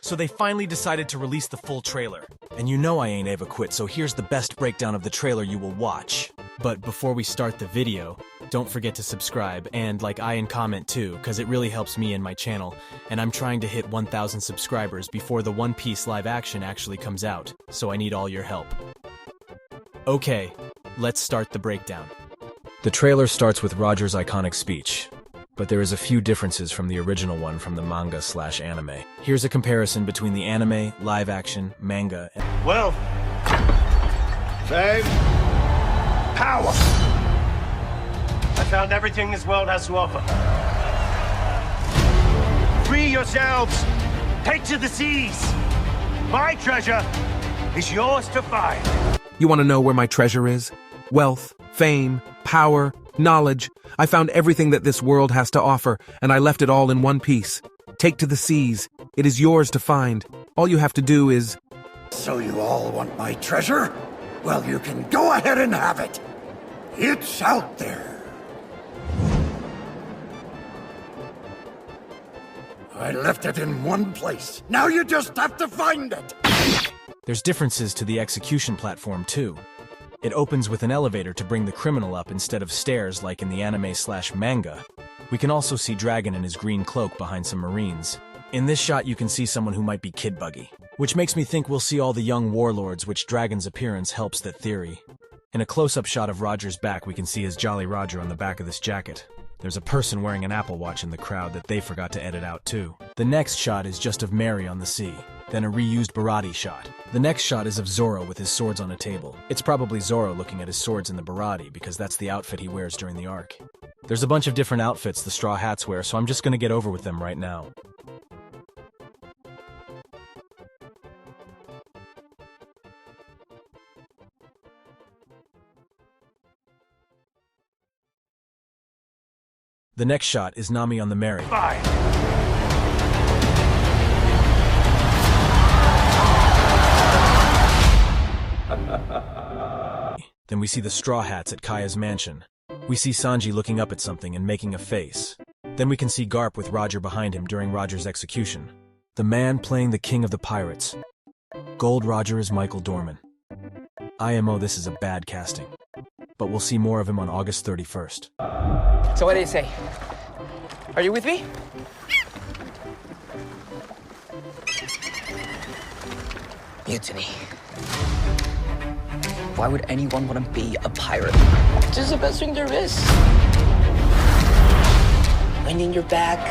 So they finally decided to release the full trailer. And you know I ain't ever quit, so here's the best breakdown of the trailer you will watch. But before we start the video, don't forget to subscribe and and comment too, cause it really helps me and my channel, and I'm trying to hit 1,000 subscribers before the One Piece live action actually comes out, so I need all your help. Okay, let's start the breakdown. The trailer starts with Roger's iconic speech, but there is a few differences from the original one from the manga/anime. Here's a comparison between the anime, live action, manga, and Wealth, fame, power. I found everything this world has to offer. Free yourselves. Take to the seas. My treasure is yours to find. You want to know where my treasure is? Wealth, fame, power, knowledge. I found everything that this world has to offer, and I left it all in one piece. Take to the seas. It is yours to find. All you have to do is... So you all want my treasure? Well, you can go ahead and have it. It's out there. I left it in one place. Now you just have to find it. there's differences to the execution platform too. It opens with an elevator to bring the criminal up instead of stairs like in the anime/manga. We can also see Dragon in his green cloak behind some marines. In this shot you can see someone who might be Kid Buggy, which makes me think we'll see all the young warlords, which Dragon's appearance helps that theory. In a close-up shot of Roger's back we can see his Jolly Roger on the back of this jacket. There's a person wearing an Apple Watch in the crowd that they forgot to edit out too. The next shot is just of Mary on the sea, then a reused Barati shot. The next shot is of Zoro with his swords on a table. It's probably Zoro looking at his swords in the Barati because that's the outfit he wears during the arc. There's a bunch of different outfits the Straw Hats wear, so I'm just gonna get over with them right now. The next shot is Nami on the Mary. Fine. Then we see the Straw Hats at Kaya's mansion. We see Sanji looking up at something and making a face. Then we can see Garp with Roger behind him during Roger's execution. The man playing the king of the pirates. Gold Roger is Michael Dorman. IMO, this is a bad casting. But we'll see more of him on August 31st. So what do you say? Are you with me? Mutiny. Why would anyone want to be a pirate? This is the best thing there is. Wind in your back.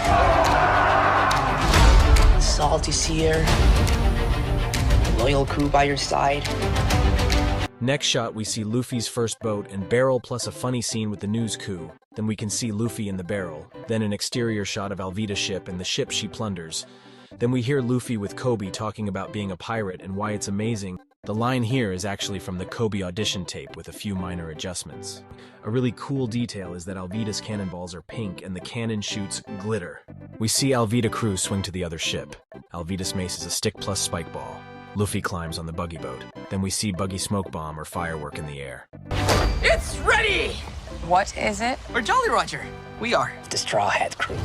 Salty seer. A loyal crew by your side. Next shot, we see Luffy's first boat and barrel plus a funny scene with the news coup. Then we can see Luffy in the barrel. Then an exterior shot of Alvida's ship and the ship she plunders. Then we hear Luffy with Kobe talking about being a pirate and why it's amazing. The line here is actually from the Kobe audition tape with a few minor adjustments. A really cool detail is that Alvida's cannonballs are pink and the cannon shoots glitter. We see Alvida crew swing to the other ship. Alvida's mace is a stick plus spike ball. Luffy climbs on the buggy boat. Then we see Buggy smoke bomb or firework in the air. It's ready! What is it? We're Jolly Roger. We are the Straw Hat crew.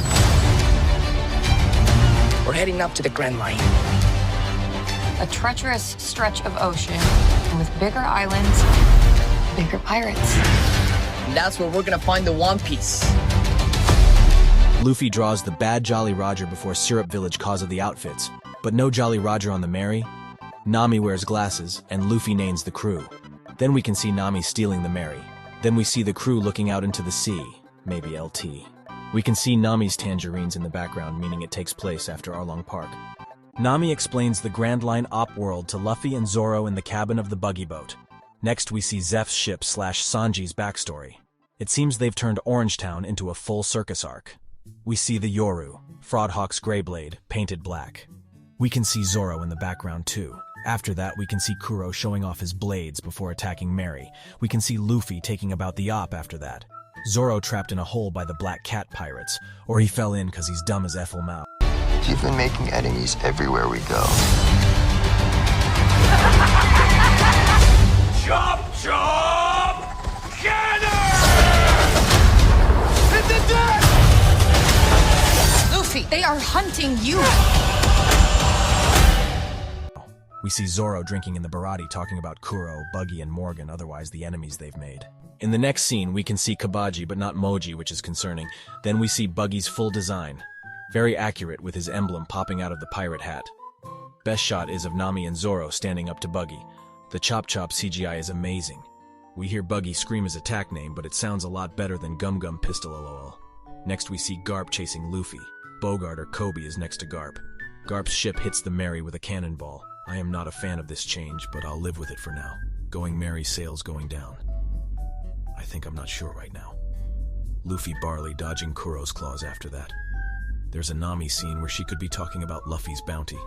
We're heading up to the Grand Line. A treacherous stretch of ocean with bigger islands, bigger pirates. And that's where we're gonna find the One Piece. Luffy draws the bad Jolly Roger before Syrup Village cause of the outfits, but no Jolly Roger on the Mary. Nami wears glasses, and Luffy names the crew. Then we can see Nami stealing the Mary. Then we see the crew looking out into the sea, maybe LT. We can see Nami's tangerines in the background, meaning it takes place after Arlong Park. Nami explains the Grand Line op world to Luffy and Zoro in the cabin of the buggy boat. Next we see Zeph's ship / Sanji's backstory. It seems they've turned Orangetown into a full circus arc. We see the Yoru, Fraudhawk's Greyblade, painted black. We can see Zoro in the background too. After that, we can see Kuro showing off his blades before attacking Mary. We can see Luffy taking about the op after that. Zoro trapped in a hole by the Black Cat pirates, or he fell in because he's dumb as Ethel Mao. You've been making enemies everywhere we go. Chop, chop! Cannon! Is it dead? Luffy, they are hunting you! We see Zoro drinking in the Baratie talking about Kuro, Buggy, and Morgan, otherwise the enemies they've made. In the next scene, we can see Kabaji, but not Moji, which is concerning. Then we see Buggy's full design. Very accurate with his emblem popping out of the pirate hat. Best shot is of Nami and Zoro standing up to Buggy. The Chop Chop CGI is amazing. We hear Buggy scream his attack name, but it sounds a lot better than Gum Gum Pistol LOL. Next we see Garp chasing Luffy. Bogart or Kobe is next to Garp. Garp's ship hits the Mary with a cannonball. I am not a fan of this change, but I'll live with it for now. Going Mary, sails going down. I think I'm not sure right now. Luffy Barley dodging Kuro's claws after that. There's a Nami scene where she could be talking about Luffy's bounty.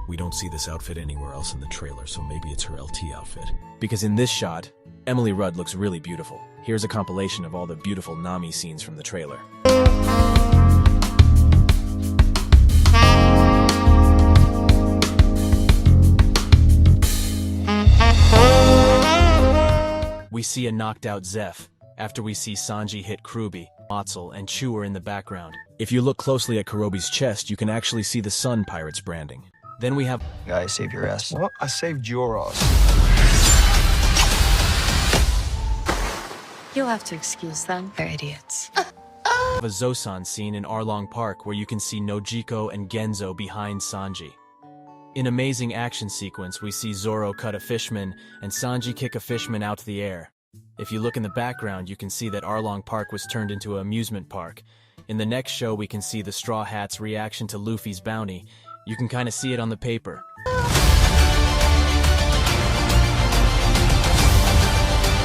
We don't see this outfit anywhere else in the trailer, so maybe it's her LT outfit. Because in this shot, Emily Rudd looks really beautiful. Here's a compilation of all the beautiful Nami scenes from the trailer. We see a knocked out Zeph, after we see Sanji hit Kruby, Matzel, and Chewer in the background. If you look closely at Kurobi's chest, you can actually see the Sun Pirates branding. Then we have... Guys, save your ass. What? I saved your ass. You'll have to excuse them. They're idiots. a Zosan scene in Arlong Park where you can see Nojiko and Genzo behind Sanji. In amazing action sequence, we see Zoro cut a fishman and Sanji kick a fishman out the air. If you look in the background, you can see that Arlong Park was turned into an amusement park. In the next show, we can see the Straw Hats' reaction to Luffy's bounty. You can kind of see it on the paper.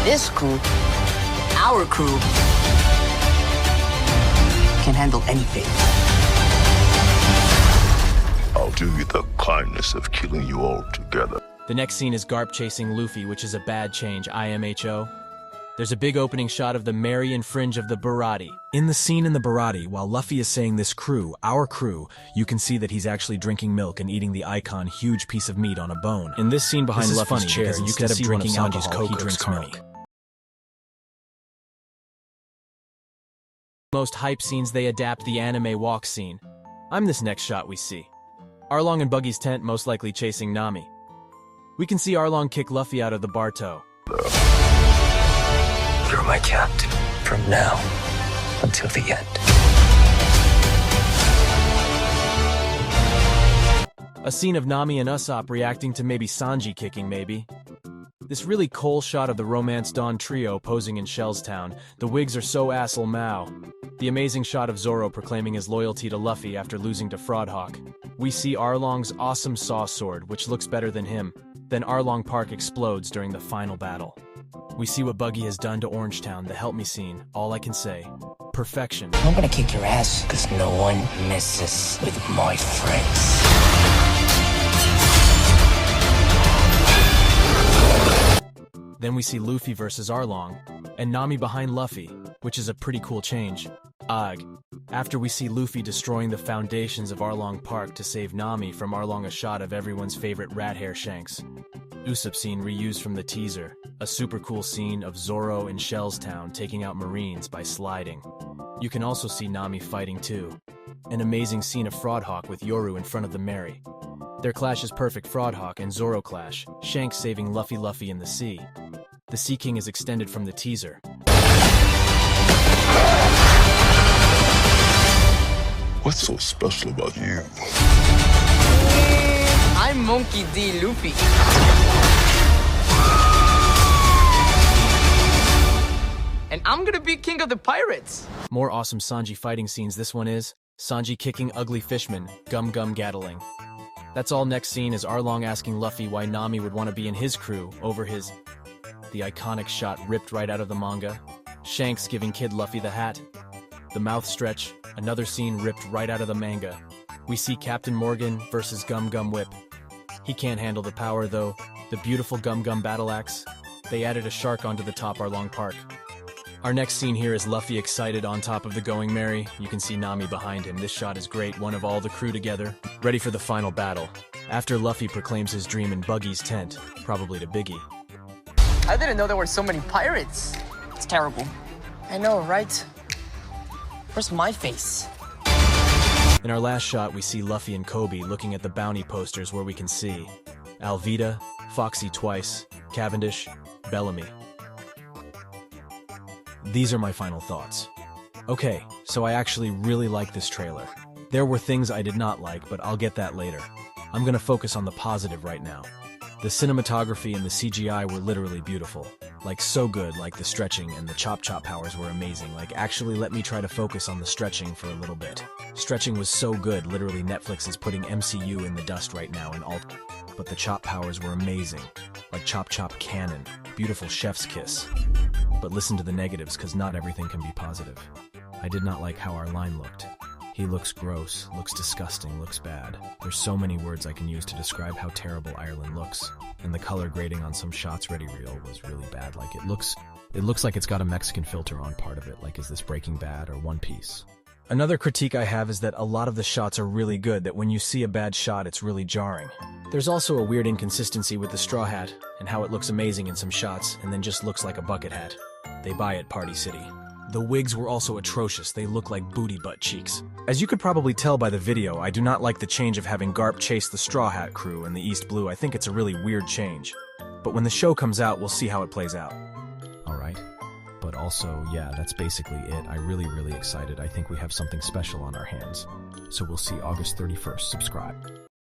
This crew, our crew, can handle anything. I'll do you the kindness of killing you all together. The next scene is Garp chasing Luffy, which is a bad change, IMHO. There's a big opening shot of the Marian fringe of the Baratie. In the scene in the Baratie, while Luffy is saying this crew, our crew, you can see that he's actually drinking milk and eating the icon huge piece of meat on a bone. In this scene behind Luffy's chair, instead of drinking alcohol, he drinks milk. Most hype scenes, they adapt the anime walk scene. I'm this next shot we see. Arlong and Buggy's tent most likely chasing Nami. We can see Arlong kick Luffy out of the Barto. You're my captain from now until the end. A scene of Nami and Usopp reacting to maybe Sanji kicking maybe. This really cool shot of the Romance Dawn trio posing in Shellstown. The wigs are so assel Mao. The amazing shot of Zoro proclaiming his loyalty to Luffy after losing to Fraudhawk. We see Arlong's awesome saw sword, which looks better than him. Then Arlong Park explodes during the final battle. We see what Buggy has done to Orangetown, the Help Me scene. All I can say, perfection. I'm gonna kick your ass, because no one messes with my friends. Then we see Luffy versus Arlong, and Nami behind Luffy, which is a pretty cool change. After we see Luffy destroying the foundations of Arlong Park to save Nami from Arlong, a shot of everyone's favorite rat hair Shanks. Usopp scene reused from the teaser, a super cool scene of Zoro in Shellstown taking out Marines by sliding. You can also see Nami fighting too. An amazing scene of Fraudhawk with Yoru in front of the Mary. Their clash is perfect, Fraudhawk and Zoro clash, Shanks saving Luffy in the sea. The Sea King is extended from the teaser. What's so special about you? I'm Monkey D. Luffy. And I'm gonna be king of the pirates. More awesome Sanji fighting scenes. This one is Sanji kicking ugly fishman, Gum Gum Gatling. That's all. Next scene is Arlong asking Luffy why Nami would want to be in his crew over his... The iconic shot ripped right out of the manga. Shanks giving Kid Luffy the hat. The mouth stretch, another scene ripped right out of the manga. We see Captain Morgan versus Gum Gum Whip. He can't handle the power though. The beautiful Gum Gum battle axe. They added a shark onto the top Arlong Park. Our next scene here is Luffy excited on top of the Going Merry. You can see Nami behind him. This shot is great, one of all the crew together, ready for the final battle. After Luffy proclaims his dream in Buggy's tent, probably to Biggie. I didn't know there were so many pirates. It's terrible. I know, right? Where's my face? In our last shot, we see Luffy and Kobe looking at the bounty posters where we can see. Alvida, Foxy Twice, Cavendish, Bellamy. These are my final thoughts. Okay, so I actually really like this trailer. There were things I did not like, but I'll get that later. I'm gonna focus on the positive right now. The cinematography and the CGI were literally beautiful. Like, so good, like the stretching and the chop powers were amazing. Like, actually, let me try to focus on the stretching for a little bit. Stretching was so good, literally Netflix is putting MCU in the dust right now in alt. But the chop powers were amazing. Like chop cannon, beautiful chef's kiss. But listen to the negatives, cause not everything can be positive. I did not like how our line looked. He looks gross, looks disgusting, looks bad. There's so many words I can use to describe how terrible Ireland looks. And the color grading on some shots ready reel was really bad. Like it looks like it's got a Mexican filter on part of it. Like, is this Breaking Bad or One Piece? Another critique I have is that a lot of the shots are really good, that when you see a bad shot, it's really jarring. There's also a weird inconsistency with the straw hat, and how it looks amazing in some shots, and then just looks like a bucket hat they buy at Party City. The wigs were also atrocious, they look like booty butt cheeks. As you could probably tell by the video, I do not like the change of having Garp chase the Straw Hat crew in the East Blue. I think it's a really weird change. But when the show comes out, we'll see how it plays out. Alright. But also, yeah, that's basically it. I'm really excited. I think we have something special on our hands. So we'll see August 31st. Subscribe.